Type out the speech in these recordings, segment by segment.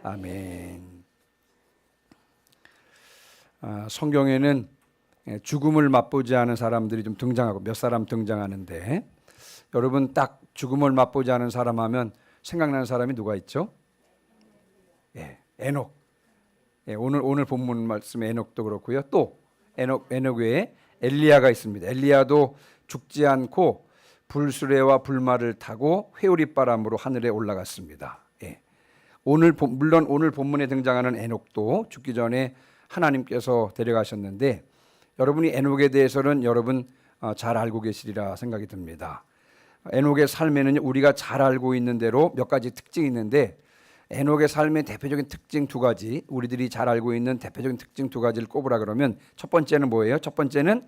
아멘. 성경에는 죽음을 맛보지 않은 사람들이 좀 등장하고 몇 사람 등장하는데, 여러분 딱 죽음을 맛보지 않은 사람 하면 생각나는 사람이 누가 있죠? 에녹. 오늘 본문 말씀에 에녹도 그렇고요. 또 에녹 외에 엘리야가 있습니다. 엘리야도 죽지 않고 불수레와 불말을 타고 회오리바람으로 하늘에 올라갔습니다. 물론 오늘 본문에 등장하는 에녹도 죽기 전에 하나님께서 데려가셨는데, 여러분이 에녹에 대해서는 여러분 잘 알고 계시리라 생각이 듭니다. 에녹의 삶에는 우리가 잘 알고 있는 대로 몇 가지 특징이 있는데, 에녹의 삶의 대표적인 특징 두 가지, 우리들이 잘 알고 있는 대표적인 특징 두 가지를 꼽으라 그러면, 첫 번째는 뭐예요? 첫 번째는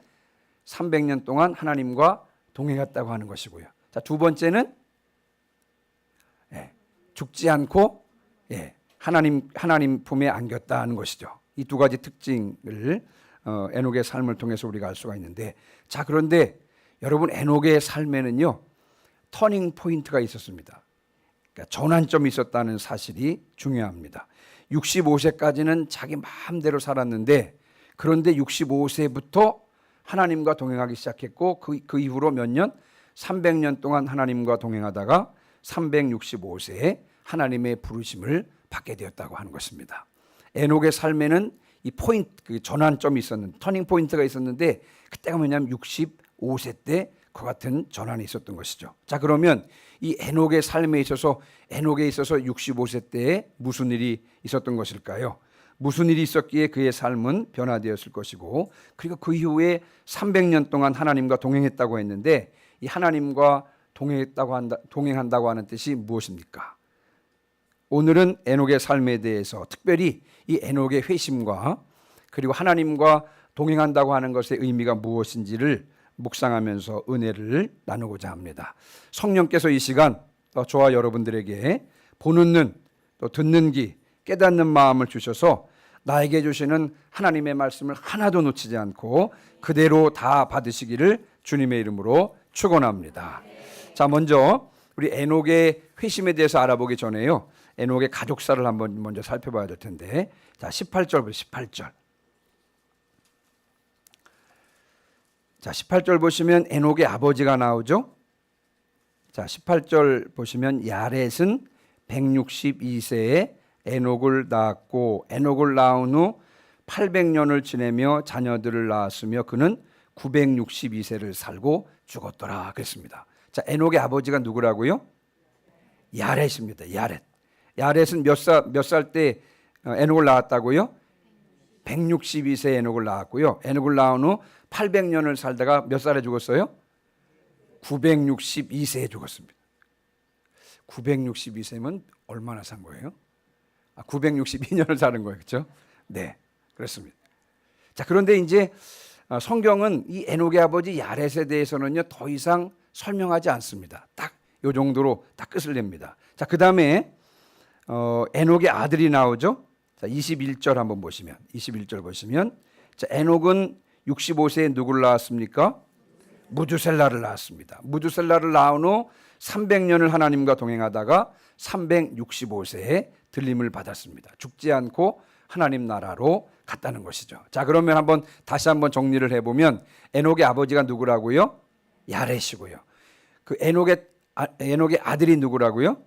300년 동안 하나님과 동행했다고 하는 것이고요. 자, 두 번째는 죽지 않고 하나님 품에 안겼다는 것이죠. 이 두 가지 특징을 에녹의 삶을 통해서 우리가 알 수가 있는데, 자, 그런데 여러분 에녹의 삶에는요 터닝 포인트가 있었습니다. 그러니까 전환점이 있었다는 사실이 중요합니다. 65세까지는 자기 마음대로 살았는데, 그런데 65세부터 하나님과 동행하기 시작했고, 그 이후로 몇 년? 300년 동안 하나님과 동행하다가 365세에 하나님의 부르심을 받게 되었다고 하는 것입니다. 에녹의 삶에는 이 포인트, 그 전환점이 있었는데, 터닝 포인트가 있었는데, 그때가 뭐냐면 65세 때 그 같은 전환이 있었던 것이죠. 자, 그러면 이 에녹의 삶에 있어서 65세 때에 무슨 일이 있었던 것일까요? 무슨 일이 있었기에 그의 삶은 변화되었을 것이고, 그리고 그 이후에 300년 동안 하나님과 동행했다고 했는데, 이 하나님과 동행한다고 하는 뜻이 무엇입니까? 오늘은 에녹의 삶에 대해서 특별히 이 에녹의 회심과 그리고 하나님과 동행한다고 하는 것의 의미가 무엇인지를 묵상하면서 은혜를 나누고자 합니다. 성령께서 이 시간 저와 여러분들에게 보는 눈, 또 듣는 귀, 깨닫는 마음을 주셔서 나에게 주시는 하나님의 말씀을 하나도 놓치지 않고 그대로 다 받으시기를 주님의 이름으로 축원합니다. 자, 먼저 우리 에녹의 회심에 대해서 알아보기 전에요, 에녹의 가족사를 한번 먼저 살펴봐야 될 텐데, 자, 18절. 자, 18절 보시면 에녹의 아버지가 나오죠. 자, 18절 보시면 야렛은 162세에 에녹을 낳았고, 에녹을 낳은 후 800년을 지내며 자녀들을 낳았으며 그는 962세를 살고 죽었더라 그랬습니다. 자, 에녹의 아버지가 누구라고요? 야렛입니다. 야렛은 몇 살 때 에녹을 낳았다고요? 162세에 에녹을 낳았고요. 에녹을 낳은 후 800년을 살다가 몇 살에 죽었어요? 962세에 죽었습니다. 962세면 얼마나 산 거예요? 962년을 사는 거예요. 그렇죠? 네, 그렇습니다. 자, 그런데 이제 성경은 이 에녹의 아버지 야렛에 대해서는요 더 이상 설명하지 않습니다. 딱 이 정도로 딱 끝을 냅니다. 자, 그 다음에 에녹의 아들이 나오죠. 자, 21절 한번 보시면, 21절 보시면, 자, 에녹은 65세에 누구를 낳았습니까? 무두셀라를 낳았습니다. 무두셀라를 낳은 후 300년을 하나님과 동행하다가 365세에 들림을 받았습니다. 죽지 않고 하나님 나라로 갔다는 것이죠. 자, 그러면 다시 한번 정리를 해보면, 에녹의 아버지가 누구라고요? 야렛이고요. 그 에녹의 아들이 누구라고요?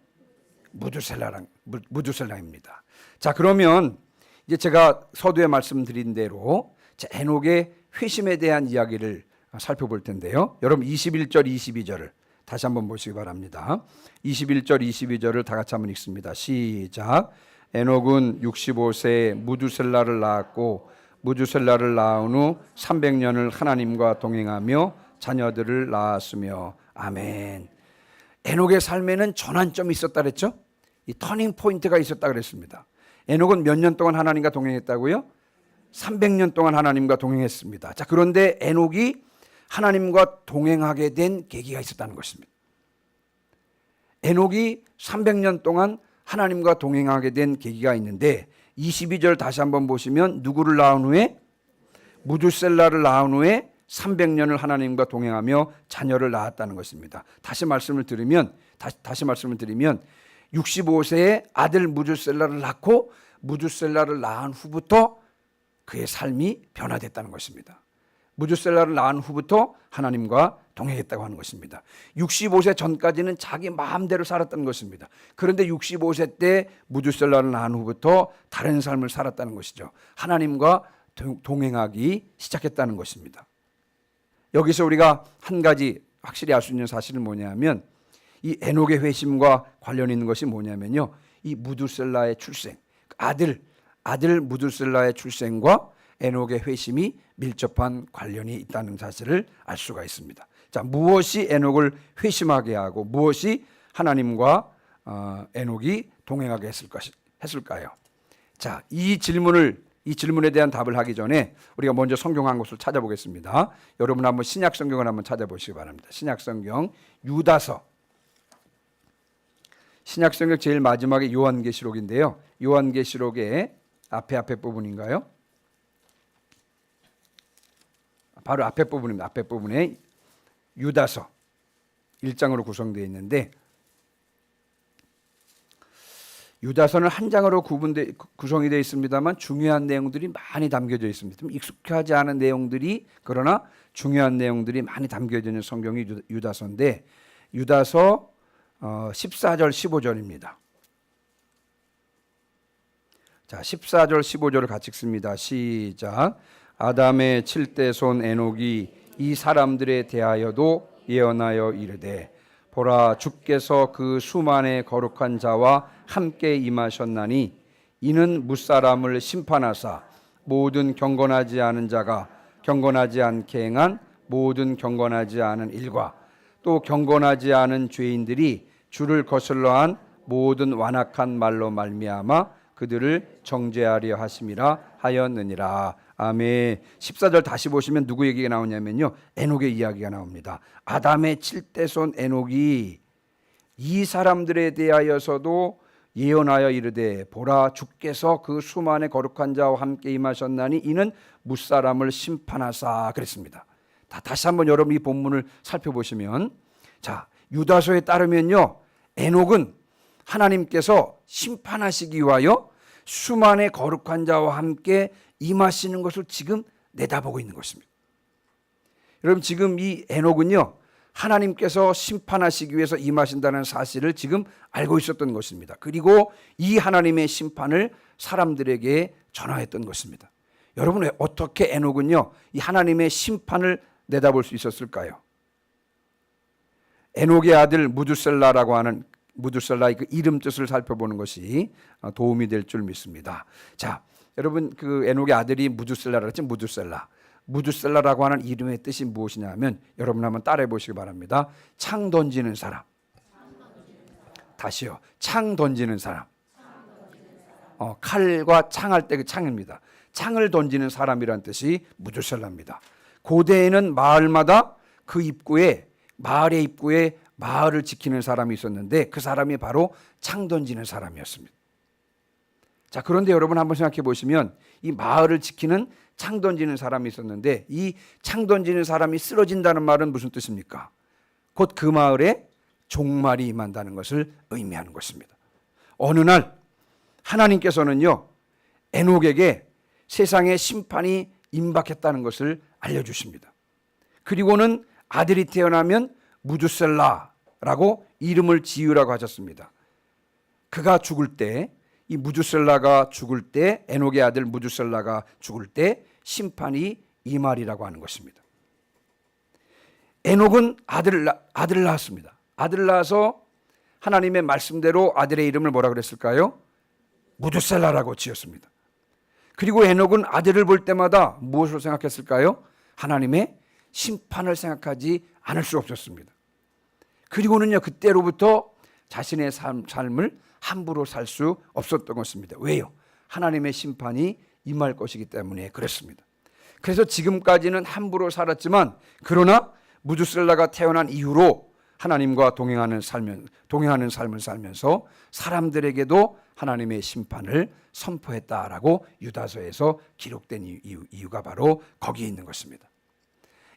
무두셀라입니다. 자, 그러면 이제 제가 서두에 말씀드린 대로 에녹의 회심에 대한 이야기를 살펴볼 텐데요. 여러분 21절, 22절을 다시 한번 보시기 바랍니다. 21절, 22절을 다 같이 한번 읽습니다. 시작. 에녹은 65세에 무두셀라를 낳았고 무두셀라를 낳은 후 300년을 하나님과 동행하며 자녀들을 낳았으며. 아멘. 에녹의 삶에는 전환점이 있었다 그랬죠? 이 터닝 포인트가 있었다 그랬습니다. 에녹은 몇 년 동안 하나님과 동행했다고요? 300년 동안 하나님과 동행했습니다. 자, 그런데 에녹이 하나님과 동행하게 된 계기가 있었다는 것입니다. 에녹이 300년 동안 하나님과 동행하게 된 계기가 있는데, 22절 다시 한번 보시면 누구를 낳은 후에? 무두셀라를 낳은 후에 300년을 하나님과 동행하며 자녀를 낳았다는 것입니다. 다시 말씀을 드리면 65세에 아들 무두셀라를 낳고 무두셀라를 낳은 후부터 그의 삶이 변화됐다는 것입니다. 무두셀라를 낳은 후부터 하나님과 동행했다고 하는 것입니다. 65세 전까지는 자기 마음대로 살았다는 것입니다. 그런데 65세 때 무두셀라를 낳은 후부터 다른 삶을 살았다는 것이죠. 하나님과 동행하기 시작했다는 것입니다. 여기서 우리가 한 가지 확실히 알 수 있는 사실은 뭐냐면 이 에녹의 회심과 관련 있는 것이 뭐냐면요, 이 무두셀라의 출생, 아들 무두셀라의 출생과 에녹의 회심이 밀접한 관련이 있다는 사실을 알 수가 있습니다. 자, 무엇이 에녹을 회심하게 하고 무엇이 하나님과 에녹이 동행하게 했을까요? 자, 이 질문에 대한 답을 하기 전에 우리가 먼저 성경 한 곳을 찾아보겠습니다. 여러분 한번 신약 성경을 한번 찾아보시기 바랍니다. 신약 성경 유다서. 신약 성경 제일 마지막에 요한계시록인데요. 요한계시록의 앞에 부분인가요? 바로 앞에 부분입니다. 앞에 부분에 유다서 1장으로 구성되어 있는데, 유다서는 한 장으로 구성이 되어 있습니다만 중요한 내용들이 많이 담겨져 있습니다. 좀 익숙하지 않은 내용들이, 그러나 중요한 내용들이 많이 담겨져 있는 성경이 유다서인데, 유다서 14절 15절입니다. 자, 14절 15절을 같이 읽습니다. 시작. 아담의 7대 손 에녹이 이 사람들에 대하여도 예언하여 이르되, 보라, 주께서 그 수만의 거룩한 자와 함께 임하셨나니 이는 무사람을 심판하사 모든 경건하지 않은 자가 경건하지 않게 행한 모든 경건하지 않은 일과 또 경건하지 않은 죄인들이 주를 거슬러한 모든 완악한 말로 말미암아 그들을 정죄하려 하심이라 하였느니라. 아멘. 14절 다시 보시면 누구 얘기가 나오냐면요, 에녹의 이야기가 나옵니다. 아담의 7대 손 에녹이 이 사람들에 대하여서도 예언하여 이르되, 보라, 주께서 그 수만의 거룩한 자와 함께 임하셨나니 이는 무사람을 심판하사 그랬습니다. 다시 한번 여러분 이 본문을 살펴보시면, 자, 유다서에 따르면요, 에녹은 하나님께서 심판하시기 위하여 수만의 거룩한 자와 함께 임하시는 것을 지금 내다보고 있는 것입니다. 여러분, 지금 이 에녹은요, 하나님께서 심판하시기 위해서 임하신다는 사실을 지금 알고 있었던 것입니다. 그리고 이 하나님의 심판을 사람들에게 전하였던 것입니다. 여러분, 어떻게 에녹은요, 이 하나님의 심판을 내다볼 수 있었을까요? 에녹의 아들 무두셀라라고 하는 무두셀라의 그 이름 뜻을 살펴보는 것이 도움이 될 줄 믿습니다. 자, 여러분, 그 에녹의 아들이 무두셀라라고 했죠. 무두셀라라고 하는 이름의 뜻이 무엇이냐면, 여러분 한번 따라해 보시기 바랍니다. 창 던지는 사람. 다시요. 창 던지는 사람. 칼과 창할 때 그 창입니다. 창을 던지는 사람이란 뜻이 무두셀라입니다. 고대에는 마을마다 그 입구에, 마을의 입구에 마을을 지키는 사람이 있었는데 그 사람이 바로 창 던지는 사람이었습니다. 자, 그런데 여러분 한번 생각해 보시면 이 마을을 지키는 창 던지는 사람이 있었는데 이 창 던지는 사람이 쓰러진다는 말은 무슨 뜻입니까? 곧 그 마을에 종말이 임한다는 것을 의미하는 것입니다. 어느 날 하나님께서는요, 에녹에게 세상의 심판이 임박했다는 것을 알려주십니다. 그리고는 아들이 태어나면 무두셀라라고 이름을 지으라고 하셨습니다. 그가 죽을 때, 이 무두셀라가 죽을 때, 에녹의 아들 무두셀라가 죽을 때 심판이 임하리라고 하는 것입니다. 에녹은 아들을 낳았습니다. 아들을 낳아서 하나님의 말씀대로 아들의 이름을 뭐라 그랬을까요? 무두셀라라고 지었습니다. 그리고 에녹은 아들을 볼 때마다 무엇을 생각했을까요? 하나님의 심판을 생각하지 않을 수 없었습니다. 그리고는요, 그때로부터 자신의 삶을 함부로 살 수 없었던 것입니다. 왜요? 하나님의 심판이 임할 것이기 때문에 그렇습니다. 그래서 지금까지는 함부로 살았지만, 그러나 무두셀라가 태어난 이후로 하나님과 동행하는 삶을 살면서 사람들에게도 하나님의 심판을 선포했다라고 유다서에서 기록된 이유가 바로 거기에 있는 것입니다.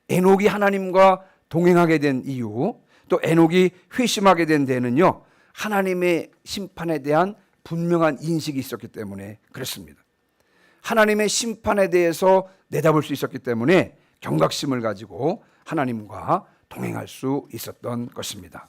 에녹이 하나님과 동행하게 된 이유, 또 에녹이 회심하게 된 데는요, 하나님의 심판에 대한 분명한 인식이 있었기 때문에 그렇습니다. 하나님의 심판에 대해서 내다볼 수 있었기 때문에 경각심을 가지고 하나님과 동행할 수 있었던 것입니다.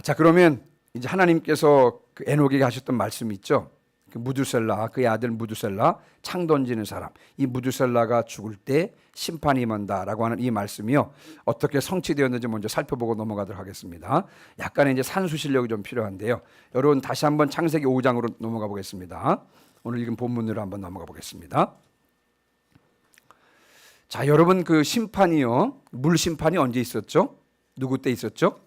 자, 그러면 이제 하나님께서 그 에녹에게 하셨던 말씀이 있죠. 그 무두셀라, 그의 아들 무두셀라, 창 던지는 사람, 이 무두셀라가 죽을 때 심판이 임한다라고 하는 이 말씀이요, 어떻게 성취되었는지 먼저 살펴보고 넘어가도록 하겠습니다. 약간의 이제 산수 실력이 좀 필요한데요. 여러분 다시 한번 창세기 5장으로 넘어가 보겠습니다. 오늘 읽은 본문으로 한번 넘어가 보겠습니다. 자, 여러분 그 심판이요, 물 심판이 언제 있었죠? 누구 때 있었죠?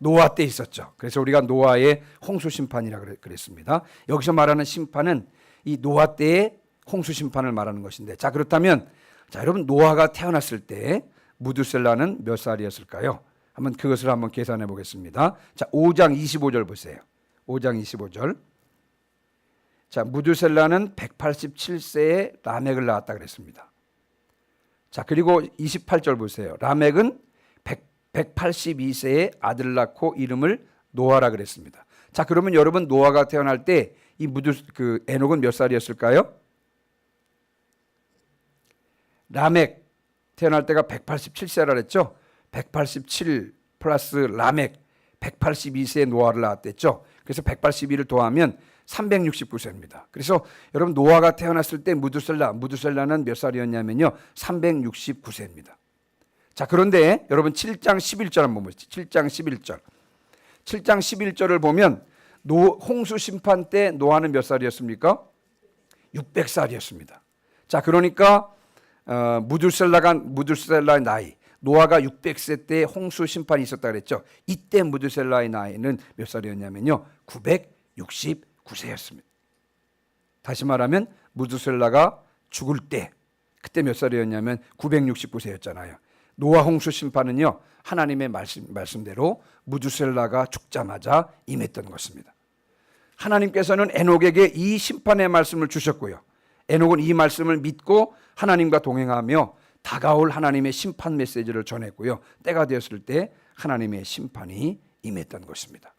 노아 때 있었죠. 그래서 우리가 노아의 홍수 심판이라 그랬습니다. 여기서 말하는 심판은 이 노아 때의 홍수 심판을 말하는 것인데, 자, 그렇다면 자, 여러분 노아가 태어났을 때 무두셀라는 몇 살이었을까요? 한번 그것을 한번 계산해 보겠습니다. 자, 5장 25절 보세요. 5장 25절. 자, 무두셀라는 187세에 라멕을 낳았다 그랬습니다. 자, 그리고 28절 보세요. 라멕은 182세에 아들을 낳고 이름을 노아라 그랬습니다. 자, 그러면 여러분 노아가 태어날 때 이 그 에녹은 몇 살이었을까요? 라멕 태어날 때가 187세라 그랬죠. 187 플러스 라멕 182세에 노아를 낳았댔죠. 그래서 182를 더하면 369세입니다. 그래서 여러분 노아가 태어났을 때 무두셀라는 몇 살이었냐면요, 369세입니다. 자, 그런데 여러분 7장 11절 한번 보시죠. 7장 11절. 7장 11절을 보면 홍수 심판 때 노아는 몇 살이었습니까? 600살이었습니다. 자, 그러니까 무두셀라의 나이, 노아가 600세 때 홍수 심판이 있었다 그랬죠. 이때 무두셀라의 나이는 몇 살이었냐면요, 969세였습니다. 다시 말하면 무두셀라가 죽을 때 그때 몇 살이었냐면 969세였잖아요. 노아 홍수 심판은요, 하나님의 말씀대로 무두셀라가 죽자마자 임했던 것입니다. 하나님께서는 에녹에게 이 심판의 말씀을 주셨고요, 에녹은 이 말씀을 믿고 하나님과 동행하며 다가올 하나님의 심판 메시지를 전했고요, 때가 되었을 때 하나님의 심판이 임했던 것입니다.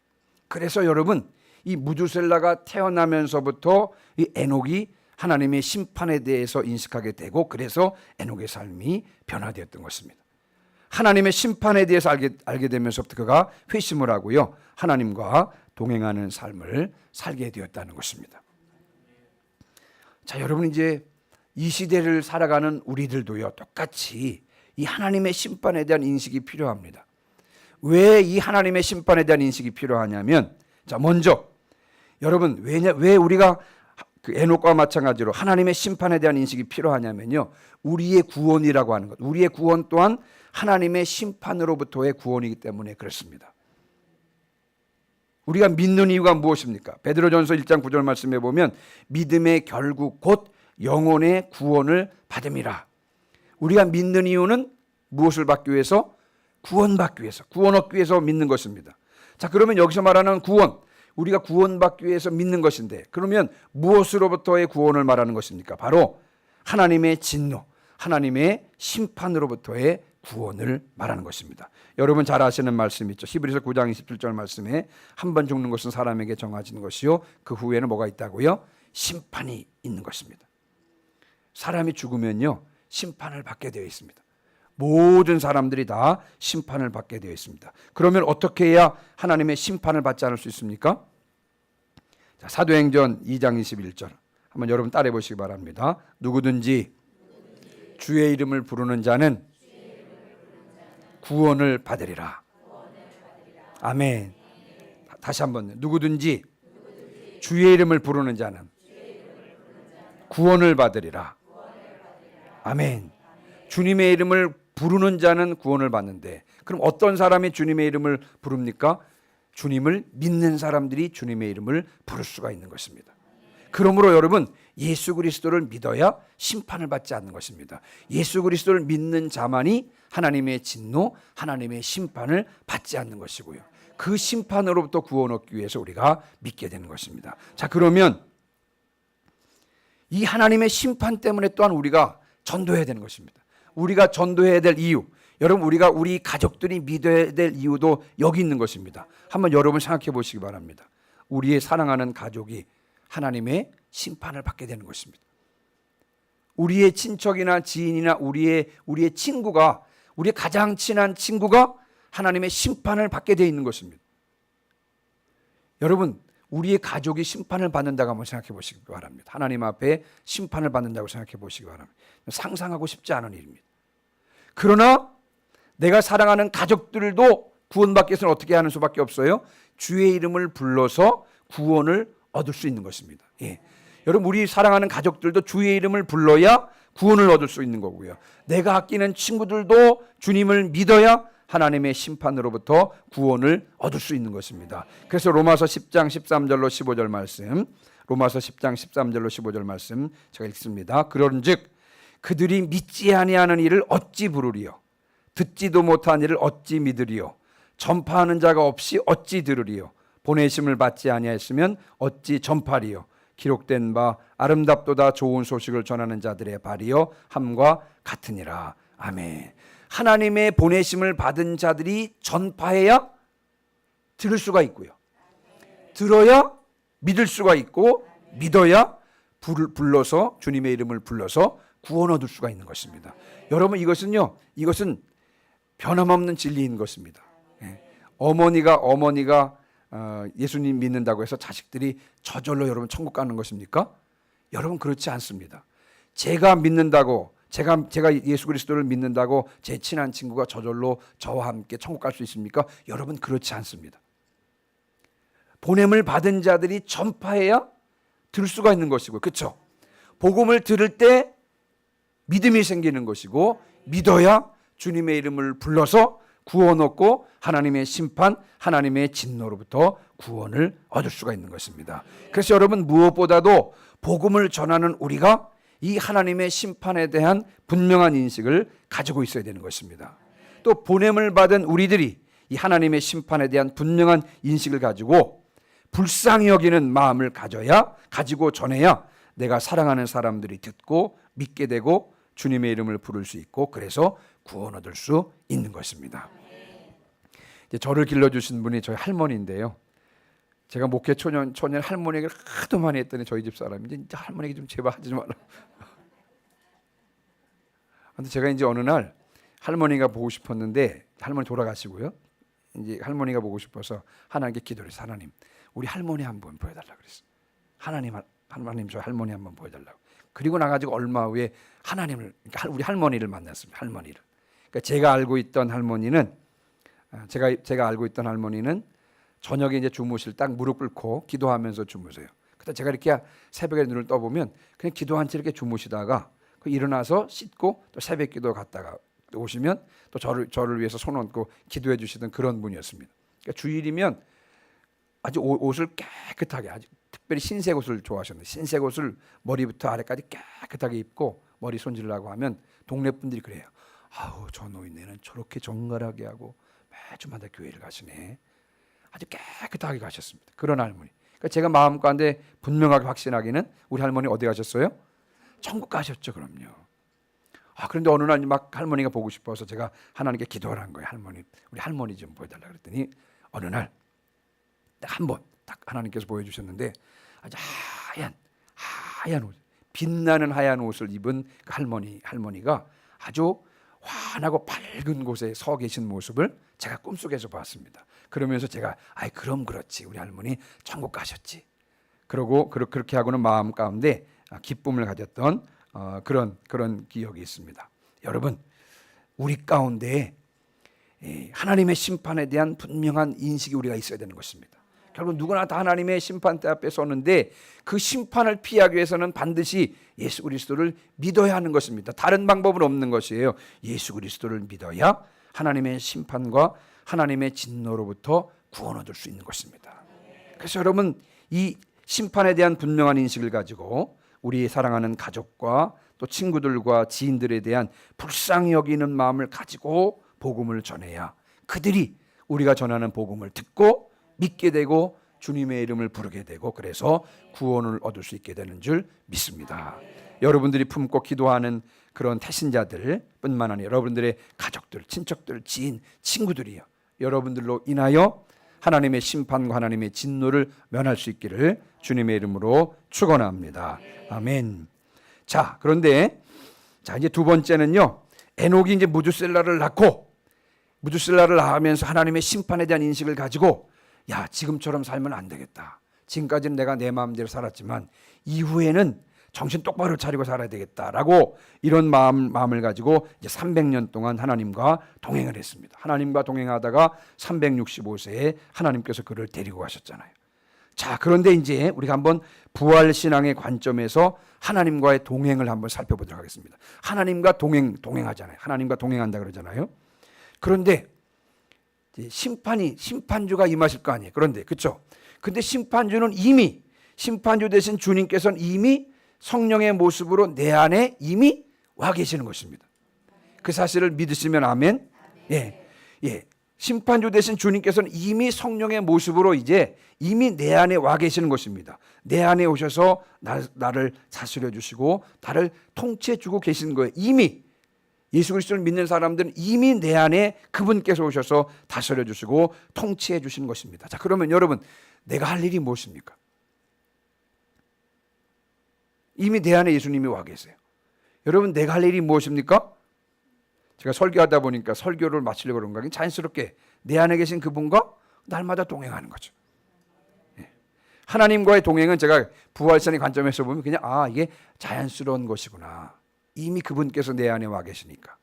그래서 여러분 이 무두셀라가 태어나면서부터 이 에녹이 하나님의 심판에 대해서 인식하게 되고, 그래서 에녹의 삶이 변화되었던 것입니다. 하나님의 심판에 대해서 알게 되면서부터 그가 회심을 하고요, 하나님과 동행하는 삶을 살게 되었다는 것입니다. 자, 여러분 이제 이 시대를 살아가는 우리들도요, 똑같이 이 하나님의 심판에 대한 인식이 필요합니다. 왜 이 하나님의 심판에 대한 인식이 필요하냐면, 자, 먼저 여러분 왜 우리가 그 에녹과 마찬가지로 하나님의 심판에 대한 인식이 필요하냐면요, 우리의 구원이라고 하는 것, 우리의 구원 또한 하나님의 심판으로부터의 구원이기 때문에 그렇습니다. 우리가 믿는 이유가 무엇입니까? 베드로전서 1장 9절 말씀에 보면 믿음의 결국 곧 영혼의 구원을 받음이라. 우리가 믿는 이유는 무엇을 받기 위해서? 구원받기 위해서, 구원 얻기 위해서 믿는 것입니다. 자, 그러면 여기서 말하는 구원, 우리가 구원받기 위해서 믿는 것인데, 그러면 무엇으로부터의 구원을 말하는 것입니까? 바로 하나님의 진노, 하나님의 심판으로부터의 구원을 말하는 것입니다. 여러분 잘 아시는 말씀 있죠. 히브리서 9장 27절 말씀에 한 번 죽는 것은 사람에게 정해진 것이요, 그 후에는 뭐가 있다고요? 심판이 있는 것입니다. 사람이 죽으면요, 심판을 받게 되어 있습니다. 모든 사람들이 다 심판을 받게 되어 있습니다. 그러면 어떻게 해야 하나님의 심판을 받지 않을 수 있습니까? 자, 사도행전 2장 21절 한번 여러분 따라해 보시기 바랍니다. 누구든지 주의 이름을 부르는 자는 구원을 받으리라. 아멘. 다시 한번, 누구든지 주의 이름을 부르는 자는 구원을 받으리라. 아멘. 주님의 이름을 부르는 자는 구원을 받는데, 그럼 어떤 사람이 주님의 이름을 부릅니까? 주님을 믿는 사람들이 주님의 이름을 부를 수가 있는 것입니다. 그러므로 여러분 예수 그리스도를 믿어야 심판을 받지 않는 것입니다. 예수 그리스도를 믿는 자만이 하나님의 진노, 하나님의 심판을 받지 않는 것이고요, 그 심판으로부터 구원 얻기 위해서 우리가 믿게 되는 것입니다. 자, 그러면 이 하나님의 심판 때문에 또한 우리가 전도해야 되는 것입니다. 우리가 전도해야 될 이유, 여러분 우리가 우리 가족들이 믿어야 될 이유도 여기 있는 것입니다. 한번 여러분 생각해 보시기 바랍니다. 우리의 사랑하는 가족이 하나님의 심판을 받게 되는 것입니다. 우리의 친척이나 지인이나 우리의 친구가, 우리의 가장 친한 친구가 하나님의 심판을 받게 되어 있는 것입니다. 여러분 우리의 가족이 심판을 받는다고 한번 생각해 보시기 바랍니다. 하나님 앞에 심판을 받는다고 생각해 보시기 바랍니다. 상상하고 싶지 않은 일입니다. 그러나 내가 사랑하는 가족들도 구원받기 위해서는 어떻게 하는 수밖에 없어요? 주의 이름을 불러서 구원을 얻을 수 있는 것입니다. 예. 여러분 우리 사랑하는 가족들도 주의 이름을 불러야 구원을 얻을 수 있는 거고요. 내가 아끼는 친구들도 주님을 믿어야 하나님의 심판으로부터 구원을 얻을 수 있는 것입니다. 그래서 로마서 10장 13절로 15절 말씀, 로마서 10장 13절로 15절 말씀 제가 읽습니다. 그런즉 그들이 믿지 아니하는 일을 어찌 부르리요? 듣지도 못한 일을 어찌 믿으리요? 전파하는 자가 없이 어찌 들으리요? 보내심을 받지 아니하였으면 어찌 전파리요? 기록된 바 아름답도다 좋은 소식을 전하는 자들의 발이요 함과 같으니라. 아멘. 하나님의 보내심을 받은 자들이 전파해야 들을 수가 있고요. 들어야 믿을 수가 있고, 믿어야 불러서 주님의 이름을 불러서 구원 얻을 수가 있는 것입니다. 여러분 이것은 변함없는 진리인 것입니다. 어머니가 예수님 믿는다고 해서 자식들이 저절로 여러분 천국 가는 것입니까? 여러분 그렇지 않습니다. 제가 믿는다고, 제가 예수 그리스도를 믿는다고 제 친한 친구가 저절로 저와 함께 천국 갈 수 있습니까? 여러분 그렇지 않습니다. 보냄을 받은 자들이 전파해야 들을 수가 있는 것이고, 그렇죠? 복음을 들을 때 믿음이 생기는 것이고, 믿어야 주님의 이름을 불러서 구원 얻고 하나님의 심판, 하나님의 진노로부터 구원을 얻을 수가 있는 것입니다. 그래서 여러분 무엇보다도 복음을 전하는 우리가 이 하나님의 심판에 대한 분명한 인식을 가지고 있어야 되는 것입니다. 또 보냄을 받은 우리들이 이 하나님의 심판에 대한 분명한 인식을 가지고 불쌍히 여기는 마음을 가지고 전해야 내가 사랑하는 사람들이 듣고 믿게 되고 주님의 이름을 부를 수 있고, 그래서 구원 얻을 수 있는 것입니다. 이제 저를 길러주신 분이 저희 할머니인데요. 제가 목회 초년 할머니 얘기를 하도 많이 했더니 저희 집 사람이 이제 할머니 얘기 좀 제발 하지 마라. 근데 제가 이제 어느 날 할머니가 보고 싶었는데, 할머니 돌아가시고요. 이제 할머니가 보고 싶어서 하나님께 기도를 해서, 하나님 우리 할머니 한번 보여달라고 그랬어요. 하나님 저 할머니 한번 보여달라고. 그리고 나가지고 얼마 후에 그러니까 우리 할머니를 만났습니다. 할머니를. 그러니까 제가 알고 있던 할머니는 저녁에 이제 주무실 딱 무릎 꿇고 기도하면서 주무세요. 그때 제가 이렇게 새벽에 눈을 떠보면 그냥 기도한 채 이렇게 주무시다가 일어나서 씻고 또 새벽 기도 갔다가 오시면 또 저를 위해서 손 얹고 기도해 주시던 그런 분이었습니다. 그러니까 주일이면 아주 옷을 깨끗하게, 아주 특별히 흰색 옷을 좋아하셨는데, 흰색 옷을 머리부터 아래까지 깨끗하게 입고 머리 손질하고 하면 동네 분들이 그래요. 아우 저 노인네는 저렇게 정갈하게 하고 매주마다 교회를 가시네. 아주 깨끗하게 가셨습니다. 그런 할머니. 그러니까 제가 마음 가운데 분명하게 확신하기는 우리 할머니 어디 가셨어요? 천국 가셨죠. 그럼요. 그런데 어느 날 막 할머니가 보고 싶어서 제가 하나님께 기도를 한 거예요. 우리 할머니 좀 보여달라 그랬더니 어느 날 딱 한 번 딱 하나님께서 보여주셨는데, 아주 하얀 옷, 빛나는 하얀 옷을 입은 그 할머니가 아주 환하고 밝은 곳에 서 계신 모습을 제가 꿈속에서 봤습니다. 그러면서 제가 그럼 그렇지, 우리 할머니 천국 가셨지. 그러고 그렇게 하고는 마음 가운데 기쁨을 가졌던 그런 기억이 있습니다. 여러분 우리 가운데 하나님의 심판에 대한 분명한 인식이 우리가 있어야 되는 것입니다. 결국 누구나 다 하나님의 심판대 앞에 서는데 그 심판을 피하기 위해서는 반드시 예수 그리스도를 믿어야 하는 것입니다. 다른 방법은 없는 것이에요. 예수 그리스도를 믿어야 하나님의 심판과 하나님의 진노로부터 구원 얻을 수 있는 것입니다. 그래서 여러분 이 심판에 대한 분명한 인식을 가지고 우리 사랑하는 가족과 또 친구들과 지인들에 대한 불쌍히 여기는 마음을 가지고 복음을 전해야 그들이 우리가 전하는 복음을 듣고 믿게 되고 주님의 이름을 부르게 되고 그래서 구원을 얻을 수 있게 되는 줄 믿습니다. 여러분들이 품고 기도하는 그런 태신자들 뿐만 아니라 여러분들의 가족들, 친척들, 지인, 친구들이요, 여러분들로 인하여 하나님의 심판과 하나님의 진노를 면할 수 있기를 주님의 이름으로 축원합니다. 아멘. 자, 그런데 이제 두 번째는요, 에녹이 이제 무두셀라를 낳고 무두셀라를 낳으면서 하나님의 심판에 대한 인식을 가지고 야, 지금처럼 살면 안 되겠다. 지금까지는 내가 내 마음대로 살았지만 이후에는 정신 똑바로 차리고 살아야 되겠다라고 이런 마음을 가지고 이제 300년 동안 하나님과 동행을 했습니다. 하나님과 동행하다가 365세에 하나님께서 그를 데리고 가셨잖아요. 자, 그런데 이제 우리가 한번 부활신앙의 관점에서 하나님과의 동행을 한번 살펴보도록 하겠습니다. 하나님과 동행하잖아요. 하나님과 동행한다 그러잖아요. 그런데 심판주가 임하실 거 아니에요. 그런데 그렇죠? 근데 심판주 되신 주님께서는 이미 성령의 모습으로 내 안에 이미 와 계시는 것입니다. 그 사실을 믿으시면 아멘. 예. 심판주 되신 주님께서는 이미 성령의 모습으로 이미 내 안에 와 계시는 것입니다. 내 안에 오셔서 나를 다스려 주시고 나를 통치해 주고 계시는 거예요. 이미 예수 그리스도를 믿는 사람들은 이미 내 안에 그분께서 오셔서 다스려 주시고 통치해 주시는 것입니다. 자, 그러면 여러분, 내가 할 일이 무엇입니까? 이미 내 안에 예수님이 와 계세요. 여러분, 내가 할 일이 무엇입니까? 제가 설교하다 보니까 설교를 마치려고 그런가 하긴 자연스럽게 내 안에 계신 그분과 날마다 동행하는 거죠. 하나님과의 동행은 제가 부활선의 관점에서 보면 그냥 이게 자연스러운 것이구나. 이미 그분께서 내 안에 와 계시니까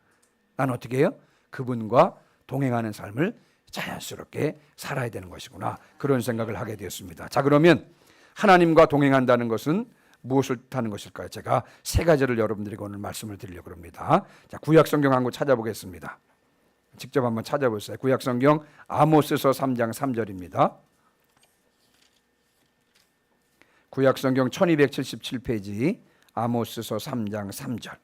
난 어떻게 해요? 그분과 동행하는 삶을 자연스럽게 살아야 되는 것이구나. 그런 생각을 하게 되었습니다. 자, 그러면 하나님과 동행한다는 것은 무엇을 뜻하는 것일까요? 제가 세 가지를 여러분들에게 오늘 말씀을 드리려고 합니다. 자, 구약성경 한번 찾아보겠습니다. 직접 한번 찾아보세요. 구약성경 아모스서 3장 3절입니다. 구약성경 1277페이지 아모스서 3장 3절.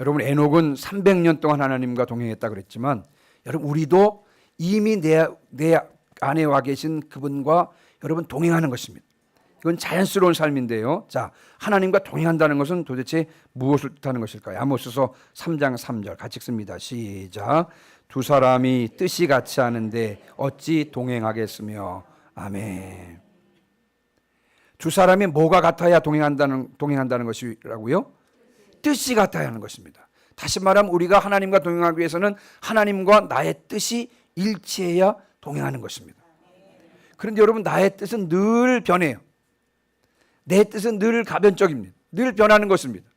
여러분, 에녹은 300년 동안 하나님과 동행했다 그랬지만 여러분, 우리도 이미 내 안에 와 계신 그분과 여러분 동행하는 것입니다. 이건 자연스러운 삶인데요. 자, 하나님과 동행한다는 것은 도대체 무엇을 뜻하는 것일까요? 아모스서 3장 3절 같이 읽습니다. 시작. 두 사람이 뜻이 같지 않은데 어찌 동행하겠으며. 아멘. 두 사람이 뭐가 같아야 동행한다는 것이라고요? 뜻이 같아야 하는 것입니다. 다시 말하면 우리가 하나님과 동행하기 위해서는 하나님과 나의 뜻이 일치해야 동행하는 것입니다. 그런데 여러분, 나의 뜻은 늘 변해요. 내 뜻은 늘 가변적입니다. 늘 변하는 것입니다.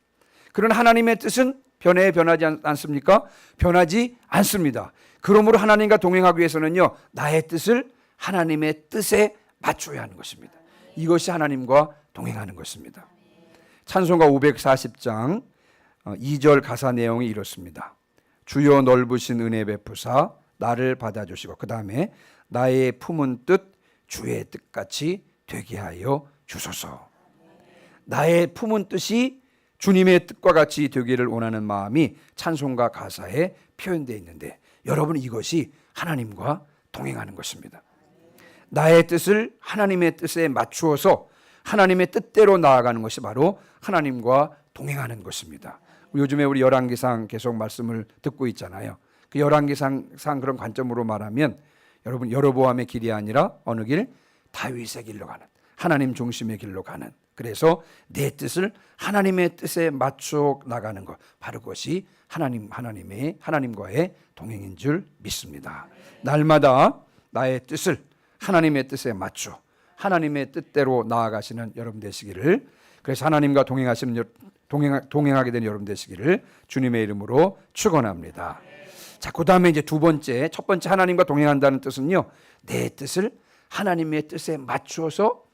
그러나 하나님의 뜻은 변하지 않습니까? 변하지 않습니다. 그러므로 하나님과 동행하기 위해서는요, 나의 뜻을 하나님의 뜻에 맞춰야 하는 것입니다. 이것이 하나님과 동행하는 것입니다. 찬송가 540장 2절 가사 내용이 이렇습니다. 주여 넓으신 은혜 베푸사 나를 받아주시고, 그 다음에 나의 품은 뜻 주의 뜻같이 되게 하여 주소서. 나의 품은 뜻이 주님의 뜻과 같이 되기를 원하는 마음이 찬송가 가사에 표현되어 있는데, 여러분, 이것이 하나님과 동행하는 것입니다. 나의 뜻을 하나님의 뜻에 맞추어서 하나님의 뜻대로 나아가는 것이 바로 하나님과 동행하는 것입니다. 요즘에 우리 열왕기상 계속 말씀을 듣고 있잖아요. 그 열왕기상 그런 관점으로 말하면 여러분, 여로보암의 길이 아니라 어느 길? 다윗의 길로 가는, 하나님 중심의 길로 가는, 그래서 내 뜻을 하나님의 뜻에 맞춰 나가는 것, 바로 그것이 하나님과의 동행인 줄 믿습니다. 날마다 나의 뜻을 하나님의 뜻에 맞춰 하나님의 뜻대로 나아가시는 여러분 되시기를, 그래서 하나님과 동행하게 된 여러분 되시기를 주님의 이름으로 축원합니다. 자, 그 다음에 이제 첫 번째 하나님과 동행한다는 뜻은요, 내 뜻을 하나님의 뜻에 맞추어서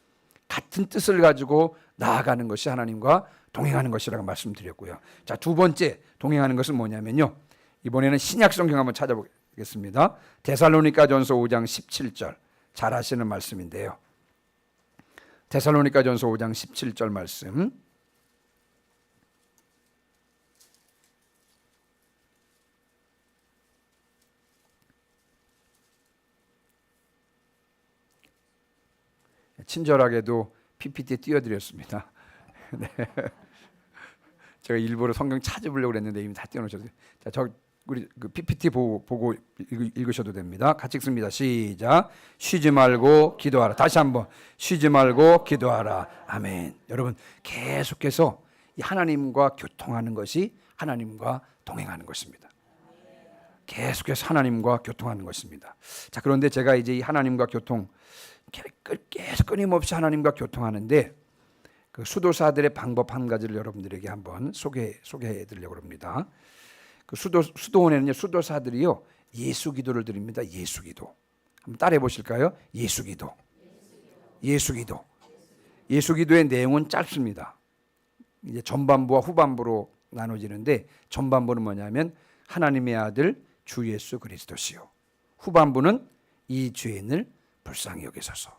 같은 뜻을 가지고 나아가는 것이 하나님과 동행하는 것이라고 말씀드렸고요. 자, 두 번째 동행하는 것은 뭐냐면요, 이번에는 신약 성경 한번 찾아보겠습니다. 데살로니가전서 5장 17절 잘 아시는 말씀인데요. 데살로니가전서 5장 17절 말씀. 친절하게도 PPT 띄워드렸습니다. 네. 제가 일부러 성경 찾아보려고 그랬는데 이미 다 띄워놓으셨어요. 자, 우리 그 PPT 보고 읽으셔도 됩니다. 같이 읽습니다. 시작. 쉬지 말고 기도하라. 다시 한번 쉬지 말고 기도하라. 아멘. 여러분 계속해서 이 하나님과 교통하는 것이 하나님과 동행하는 것입니다. 계속해서 하나님과 교통하는 것입니다. 자, 그런데 제가 이제 이 하나님과 교통 계속 끊임없이 하나님과 교통하는데 그 수도사들의 방법 한 가지를 여러분들에게 한번 소개해 드리려고 합니다. 그 수도원에는요, 수도사들이요, 예수기도를 드립니다. 예수기도. 한번 따라해 보실까요? 예수기도. 예수기도. 예수기도의 내용은 짧습니다. 이제 전반부와 후반부로 나눠지는데 전반부는 뭐냐면 하나님의 아들 주 예수 그리스도시요. 후반부는 이 죄인을 불쌍히 여기소서.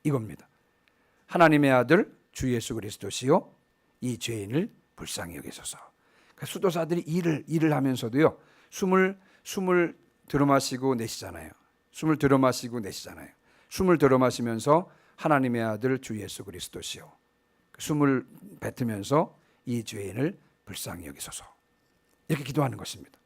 이겁니다. 하나님의 아들 주 예수 그리스도시요, 이 죄인을 불쌍히 여기소서. 수도사들이 일을 하면서도요, 숨을 들어마시고 내쉬잖아요. 숨을 들어마시면서 하나님의 아들 주 예수 그리스도시요, 숨을 뱉으면서 이 죄인을 불쌍히 여기소서. 이렇게 기도하는 것입니다.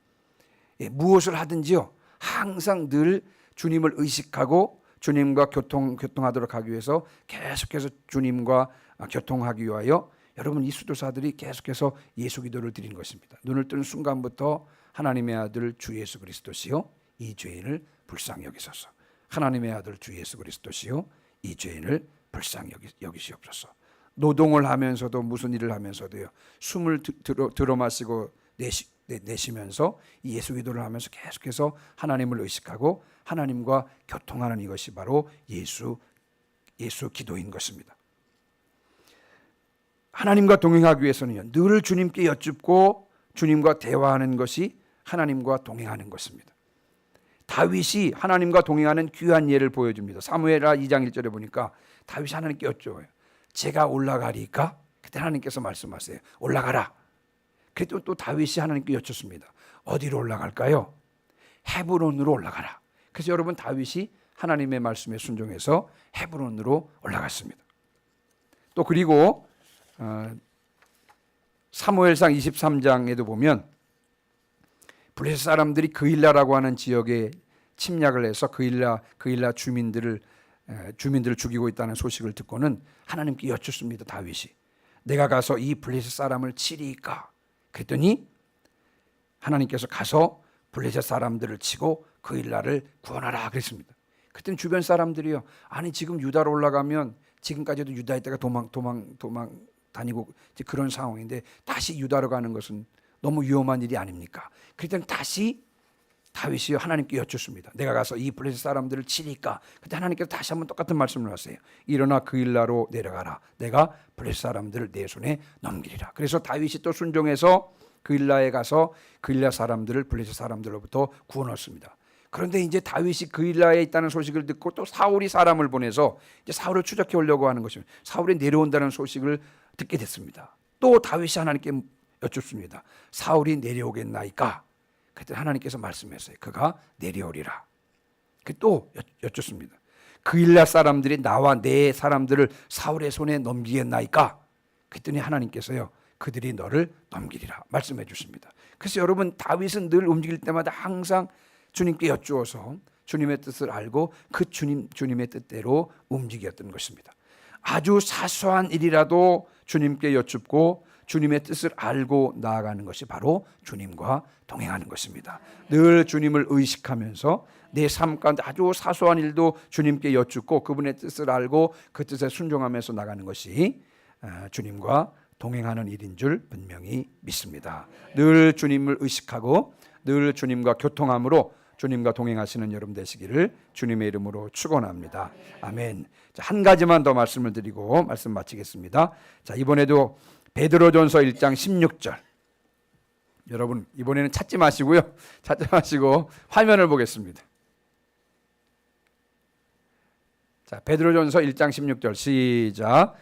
예, 무엇을 하든지요, 항상 늘 주님을 의식하고 주님과 교통하도록 하기 위해서 계속해서 주님과 교통하기 위하여 여러분 이 수도사들이 계속해서 예수 기도를 드리는 것입니다. 눈을 뜨는 순간부터 하나님의 아들 주 예수 그리스도시요, 이 죄인을 불쌍히 여기소서. 하나님의 아들 주 예수 그리스도시요, 이 죄인을 불쌍히 여기시옵소서. 노동을 하면서도 무슨 일을 하면서도요, 숨을 들어마시고 내쉬면서 이 예수 기도를 하면서 계속해서 하나님을 의식하고 하나님과 교통하는 이것이 바로 예수 기도인 것입니다. 하나님과 동행하기 위해서는요, 늘 주님께 여쭙고 주님과 대화하는 것이 하나님과 동행하는 것입니다. 다윗이 하나님과 동행하는 귀한 예를 보여줍니다. 사무엘하 2장 1절에 보니까 다윗이 하나님께 여쭤요. 제가 올라가리까? 그때 하나님께서 말씀하세요. 올라가라. 그랬더니 또 다윗이 하나님께 여쭙습니다. 어디로 올라갈까요? 헤브론으로 올라가라. 그래서 여러분 다윗이 하나님의 말씀에 순종해서 헤브론으로 올라갔습니다. 또 그리고 사무엘상 23장에도 보면 블레셋 사람들이 그일라라고 하는 지역에 침략을 해서 그일라 주민들을 죽이고 있다는 소식을 듣고는 하나님께 여쭙습니다. 다윗이 내가 가서 이 블레셋 사람을 치리까? 그랬더니 하나님께서 가서 블레셋 사람들을 치고 그일라를 구원하라 그랬습니다. 그때는 주변 사람들이요, 아니 지금 유다로 올라가면 지금까지도 유다에 있다가 도망 다니고 그런 상황인데 다시 유다로 가는 것은 너무 위험한 일이 아닙니까? 그랬더니 다시 다윗이 하나님께 여쭙습니다. 내가 가서 이 블레셋 사람들을 치니까 그때 하나님께서 다시 한번 똑같은 말씀을 하세요. 일어나 그일라로 내려가라. 내가 블레셋 사람들을 내 손에 넘기리라. 그래서 다윗이 또 순종해서 그일라에 가서 그일라 사람들을 블레셋 사람들로부터 구원했습니다. 그런데 이제 다윗이 그일라에 있다는 소식을 듣고 또 사울이 사람을 보내서 이제 사울을 추적해 오려고 하는 것입니다. 사울이 내려온다는 소식을 듣게 됐습니다. 또 다윗이 하나님께 여쭙습니다. 사울이 내려오겠나이까? 그때 하나님께서 말씀했어요. 그가 내려오리라. 또 여쭙습니다. 그일라 사람들이 나와 내 사람들을 사울의 손에 넘기겠나이까? 그랬더니 하나님께서요, 그들이 너를 넘기리라 말씀해 주십니다. 그래서 여러분 다윗은 늘 움직일 때마다 항상 주님께 여쭈어서 주님의 뜻을 알고 그 주님의 뜻대로 움직였던 것입니다. 아주 사소한 일이라도 주님께 여쭙고 주님의 뜻을 알고 나아가는 것이 바로 주님과 동행하는 것입니다. 늘 주님을 의식하면서 내 삶 가운데 아주 사소한 일도 주님께 여쭙고 그분의 뜻을 알고 그 뜻에 순종하면서 나가는 것이 주님과 동행하는 일인 줄 분명히 믿습니다. 늘 주님을 의식하고 늘 주님과 교통함으로 주님과 동행하시는 여러분 되시기를 주님의 이름으로 축원합니다. 아멘. 자, 한 가지만 더 말씀을 드리고 말씀 마치겠습니다. 자, 이번에도 베드로전서 1장 16절. 여러분 이번에는 찾지 마시고 화면을 보겠습니다. 자, 베드로전서 1장 16절 시작.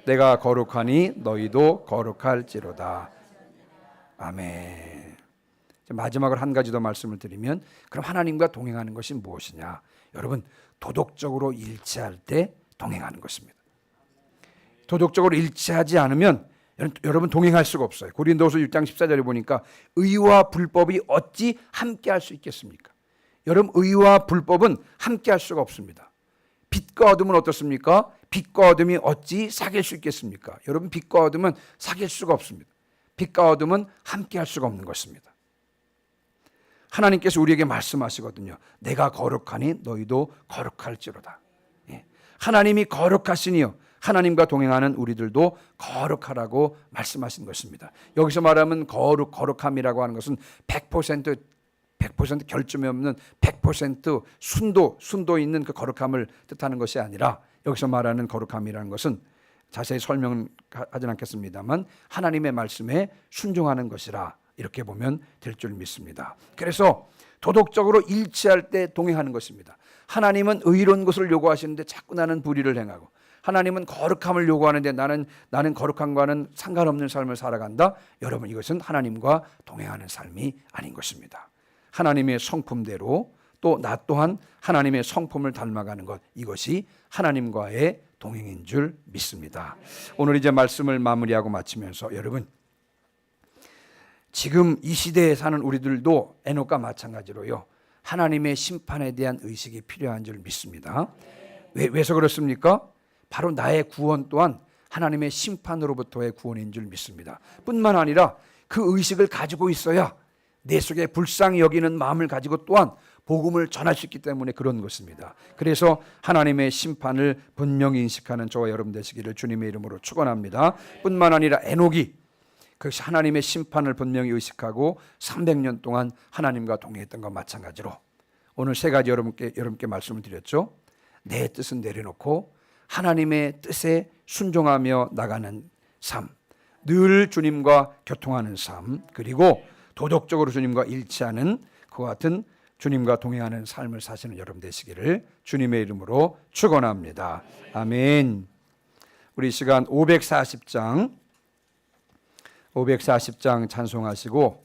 내가 거룩하니 너희도 거룩할지로다. 아멘. 마지막으로 한 가지 더 말씀을 드리면, 그럼 하나님과 동행하는 것이 무엇이냐? 여러분, 도덕적으로 일치할 때 동행하는 것입니다. 도덕적으로 일치하지 않으면 여러분 동행할 수가 없어요. 고린도후서 6장 14절에 보니까 의와 불법이 어찌 함께 할 수 있겠습니까? 여러분, 의와 불법은 함께 할 수가 없습니다. 빛과 어둠은 어떻습니까? 빛과 어둠이 어찌 사귈 수 있겠습니까? 여러분, 빛과 어둠은 사귈 수가 없습니다. 빛과 어둠은 함께 할 수가 없는 것입니다. 하나님께서 우리에게 말씀하시거든요. 내가 거룩하니 너희도 거룩할지로다. 하나님이 거룩하시니요, 하나님과 동행하는 우리들도 거룩하라고 말씀하신 것입니다. 여기서 말하면 거룩함이라고 하는 것은 100% 결점이 없는 100% 순도 있는 그 거룩함을 뜻하는 것이 아니라, 여기서 말하는 거룩함이라는 것은 자세히 설명은 하진 않겠습니다만 하나님의 말씀에 순종하는 것이라, 이렇게 보면 될 줄 믿습니다. 그래서 도덕적으로 일치할 때 동행하는 것입니다. 하나님은 의로운 것을 요구하시는데 자꾸 나는 불의를 행하고, 하나님은 거룩함을 요구하는데 나는 거룩함과는 상관없는 삶을 살아간다. 여러분, 이것은 하나님과 동행하는 삶이 아닌 것입니다. 하나님의 성품대로, 또 나 또한 하나님의 성품을 닮아가는 것, 이것이 하나님과의 동행인 줄 믿습니다. 오늘 이제 말씀을 마무리하고 마치면서, 여러분, 지금 이 시대에 사는 우리들도 에녹과 마찬가지로요, 하나님의 심판에 대한 의식이 필요한 줄 믿습니다. 왜서 그렇습니까? 바로 나의 구원 또한 하나님의 심판으로부터의 구원인 줄 믿습니다. 뿐만 아니라 그 의식을 가지고 있어야 내 속에 불쌍히 여기는 마음을 가지고 또한 복음을 전할 수 있기 때문에 그런 것입니다. 그래서 하나님의 심판을 분명히 인식하는 저와 여러분 되시기를 주님의 이름으로 축원합니다. 뿐만 아니라 에녹이 그 하나님의 심판을 분명히 의식하고 300년 동안 하나님과 동행했던 것과 마찬가지로 오늘 세 가지 여러분께 말씀을 드렸죠. 내 뜻은 내려놓고 하나님의 뜻에 순종하며 나가는 삶, 늘 주님과 교통하는 삶, 그리고 도덕적으로 주님과 일치하는 그와 같은 주님과 동행하는 삶을 사시는 여러분 되시기를 주님의 이름으로 축원합니다. 아멘. 우리 시간 540장 찬송하시고